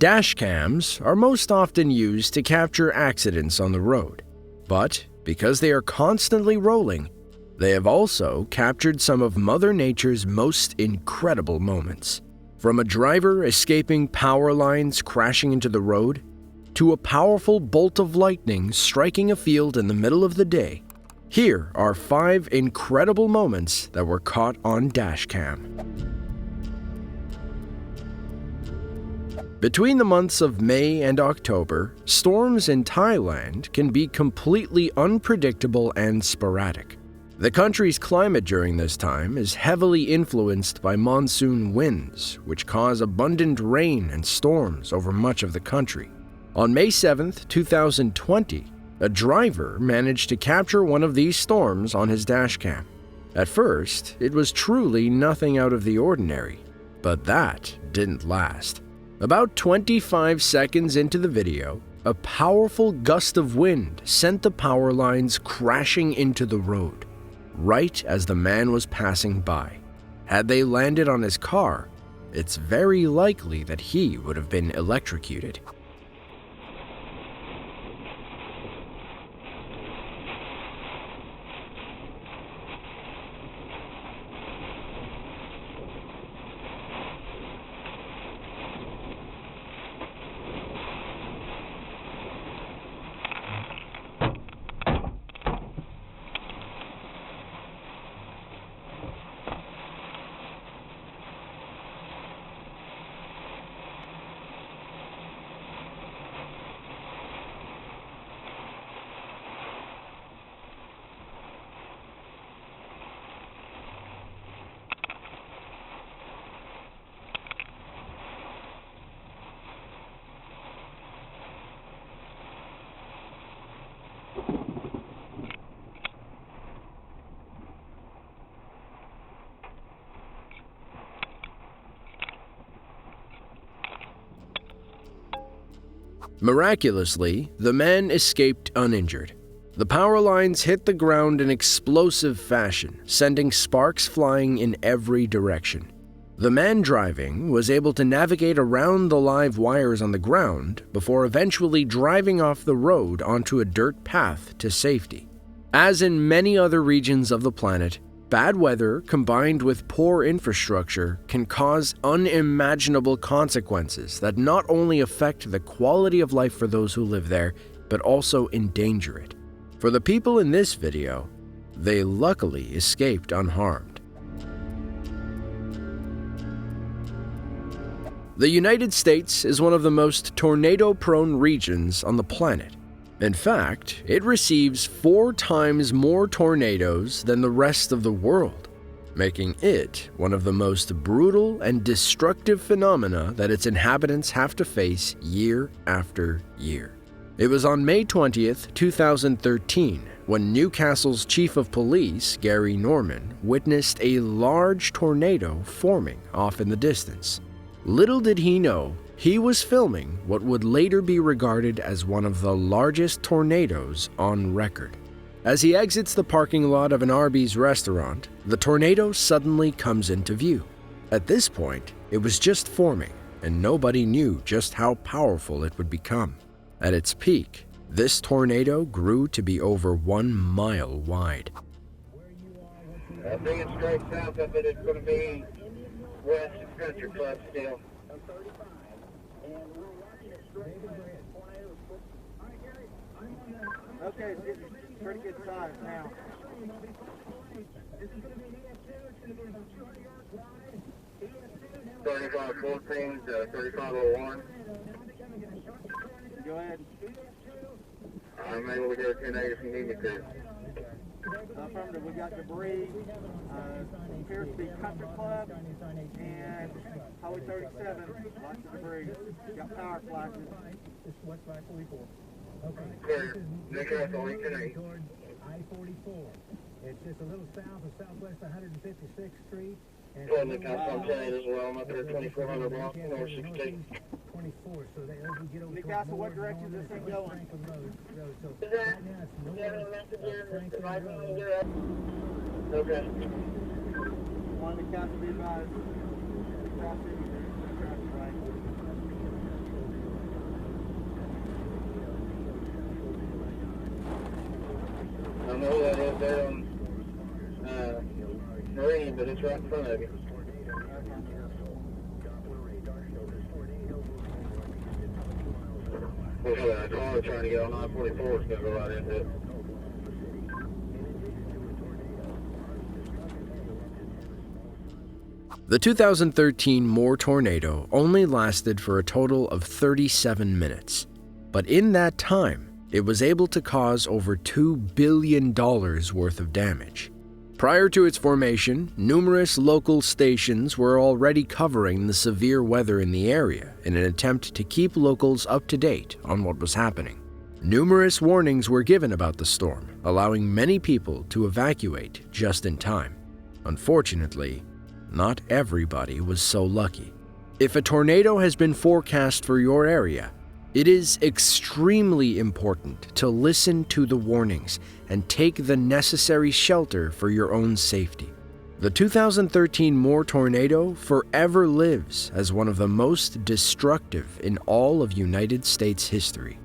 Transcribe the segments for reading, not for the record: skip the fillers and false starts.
Dashcams are most often used to capture accidents on the road, but because they are constantly rolling, they have also captured some of Mother Nature's most incredible moments. From a driver escaping power lines crashing into the road, to a powerful bolt of lightning striking a field in the middle of the day, here are 5 incredible moments that were caught on Dashcam. Between the months of May and October, storms in Thailand can be completely unpredictable and sporadic. The country's climate during this time is heavily influenced by monsoon winds, which cause abundant rain and storms over much of the country. On May 7, 2020, a driver managed to capture one of these storms on his dashcam. At first, it was truly nothing out of the ordinary, but that didn't last. About 25 seconds into the video, a powerful gust of wind sent the power lines crashing into the road, right as the man was passing by. Had they landed on his car, it's very likely that he would have been electrocuted. Miraculously, the man escaped uninjured. The power lines hit the ground in explosive fashion, sending sparks flying in every direction. The man driving was able to navigate around the live wires on the ground before eventually driving off the road onto a dirt path to safety. As in many other regions of the planet, bad weather combined with poor infrastructure can cause unimaginable consequences that not only affect the quality of life for those who live there, but also endanger it. For the people in this video, they luckily escaped unharmed. The United States is one of the most tornado-prone regions on the planet. In fact, it receives 4 times more tornadoes than the rest of the world, making it one of the most brutal and destructive phenomena that its inhabitants have to face year after year. It was on May 20th, 2013, when Newcastle's Chief of Police, Gary Norman, witnessed a large tornado forming off in the distance. Little did he know, he was filming what would later be regarded as one of the largest tornadoes on record. As he exits the parking lot of an Arby's restaurant, the tornado suddenly comes into view. At this point, it was just forming, and nobody knew just how powerful it would become. At its peak, this tornado grew to be over 1 mile wide. Being straight south of it, it's going to be west of Country Club still. Okay, it's pretty good size now. 3514 to 3501. Go ahead. I'm able to go 10-8 if you need me to. Affirmative, we got debris, appears to be Country Club, and Highway 37, lots of debris, got power flashes. Clear, Newcastle, 10-8. I-44. It's just a little south of southwest 156th Street. Well, Newcastle, 10-8 as well. I'm up there 2400 block, north 16. 24, so they get over Newcastle, what direction is this thing going? Franklin Road. So Is that? right now it's north of Franklin Road. Okay. On Newcastle, be advised. Crossing, right. dead on Marine, but it's right in front of you. We've got a car trying to get on I-44. It's going to go right into it. The 2013 Moore tornado only lasted for a total of 37 minutes, but in that time, it was able to cause over $2 billion worth of damage. Prior to its formation, numerous local stations were already covering the severe weather in the area in an attempt to keep locals up to date on what was happening. Numerous warnings were given about the storm, allowing many people to evacuate just in time. Unfortunately, not everybody was so lucky. If a tornado has been forecast for your area, it is extremely important to listen to the warnings and take the necessary shelter for your own safety. The 2013 Moore tornado forever lives as one of the most destructive in all of United States history.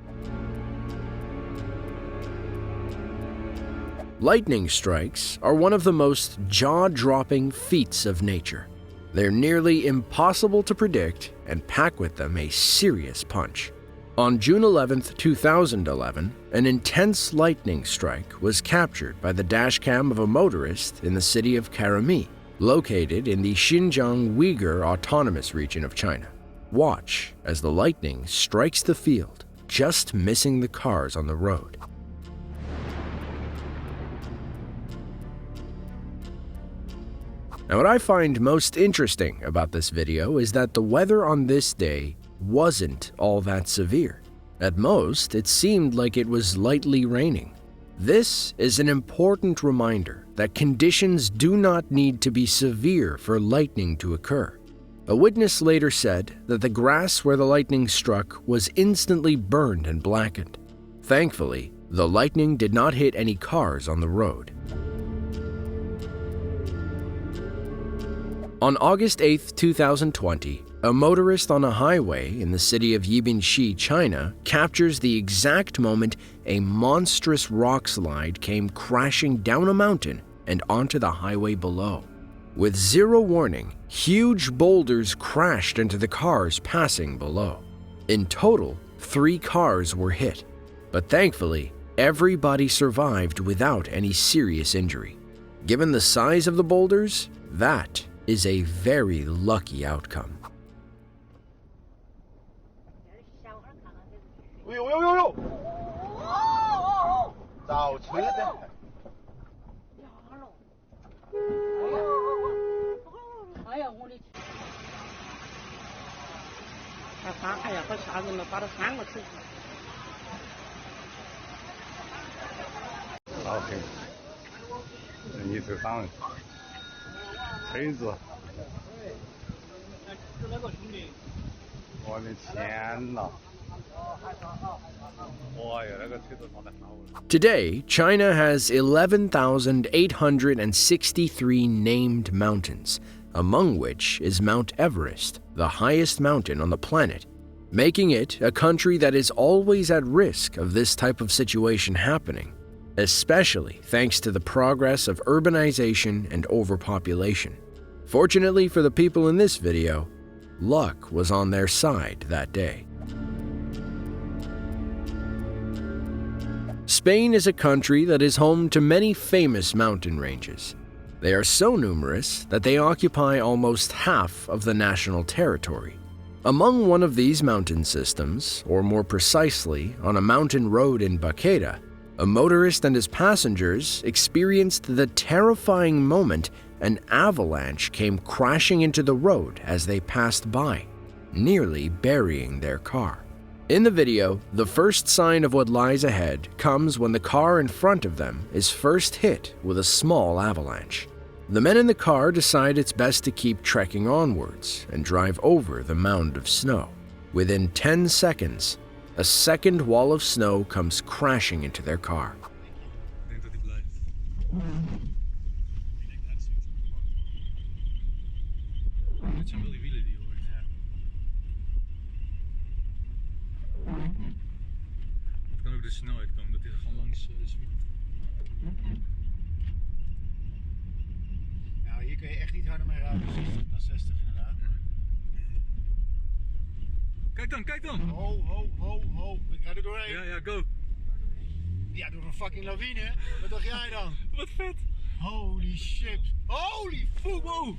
Lightning strikes are one of the most jaw-dropping feats of nature. They're nearly impossible to predict and pack with them a serious punch. On June 11, 2011, an intense lightning strike was captured by the dashcam of a motorist in the city of Karami, located in the Xinjiang Uyghur Autonomous Region of China. Watch as the lightning strikes the field, just missing the cars on the road. Now, what I find most interesting about this video is that the weather on this day wasn't all that severe. At most, it seemed like it was lightly raining. This is an important reminder that conditions do not need to be severe for lightning to occur. A witness later said that the grass where the lightning struck was instantly burned and blackened. Thankfully, the lightning did not hit any cars on the road. On August 8, 2020, a motorist on a highway in the city of Yibin, China, captures the exact moment a monstrous rock slide came crashing down a mountain and onto the highway below. With zero warning, huge boulders crashed into the cars passing below. In total, 3 cars were hit, but thankfully, everybody survived without any serious injury. Given the size of the boulders, that is a very lucky outcome. Today, China has 11,863 named mountains, among which is Mount Everest, the highest mountain on the planet, making it a country that is always at risk of this type of situation happening, especially thanks to the progress of urbanization and overpopulation. Fortunately for the people in this video, luck was on their side that day. Spain is a country that is home to many famous mountain ranges. They are so numerous that they occupy almost half of the national territory. Among one of these mountain systems, or more precisely, on a mountain road in Baqueda, a motorist and his passengers experienced the terrifying moment an avalanche came crashing into the road as they passed by, nearly burying their car. In the video, the first sign of what lies ahead comes when the car in front of them is first hit with a small avalanche. The men in the car decide it's best to keep trekking onwards and drive over the mound of snow. Within 10 seconds, a second wall of snow comes crashing into their car. Het zijn wel die wielen die je hoort. Het kan ook de snelheid komen, dat hij er gewoon langs zwiet. kun je echt niet harder mee rijden. 60 dan 60 inderdaad. Kijk dan! Ho. Ik ga er doorheen. Ja, go! Ja, door een fucking lawine. Wat dacht jij dan? Wat vet! Holy shit. Holy fuck. Wow! Oh,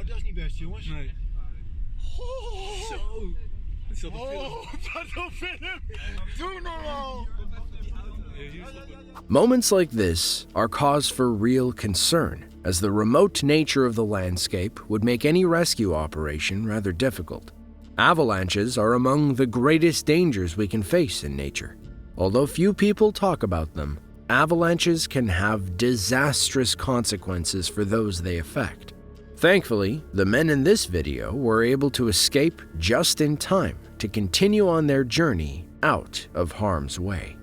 dat is niet best, jongens. Nee. Oh. Zo! Het is op de film. Wat een film. Doe normaal. Moments like this are cause for real concern, as the remote nature of the landscape would make any rescue operation rather difficult. Avalanches are among the greatest dangers we can face in nature. Although few people talk about them, avalanches can have disastrous consequences for those they affect. Thankfully, the men in this video were able to escape just in time to continue on their journey out of harm's way.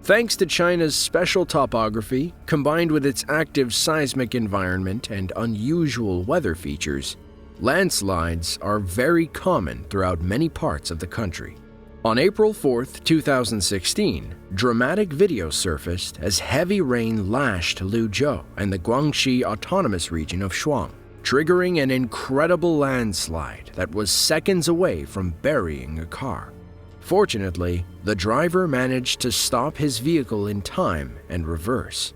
Thanks to China's special topography, combined with its active seismic environment and unusual weather features, landslides are very common throughout many parts of the country. On April 4th, 2016, dramatic video surfaced as heavy rain lashed Luzhou and the Guangxi Autonomous Region of Shuang, triggering an incredible landslide that was seconds away from burying a car. Fortunately, the driver managed to stop his vehicle in time and reverse.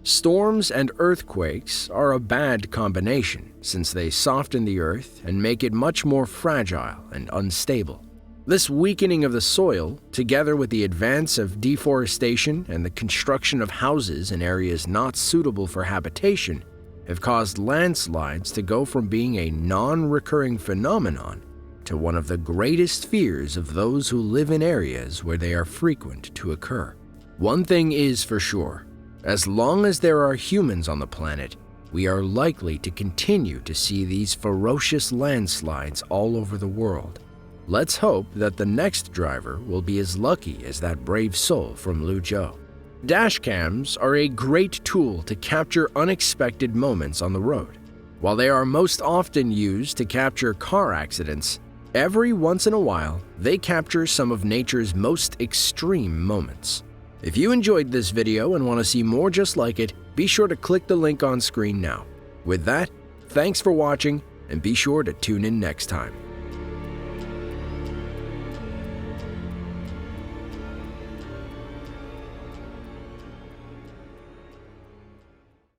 Storms and earthquakes are a bad combination since they soften the earth and make it much more fragile and unstable. This weakening of the soil, together with the advance of deforestation and the construction of houses in areas not suitable for habitation, have caused landslides to go from being a non-recurring phenomenon to one of the greatest fears of those who live in areas where they are frequent to occur. One thing is for sure: as long as there are humans on the planet, we are likely to continue to see these ferocious landslides all over the world. Let's hope that the next driver will be as lucky as that brave soul from Luzhou. Dashcams are a great tool to capture unexpected moments on the road. While they are most often used to capture car accidents, every once in a while they capture some of nature's most extreme moments. If you enjoyed this video and want to see more just like it, be sure to click the link on screen now. With that, thanks for watching, and be sure to tune in next time.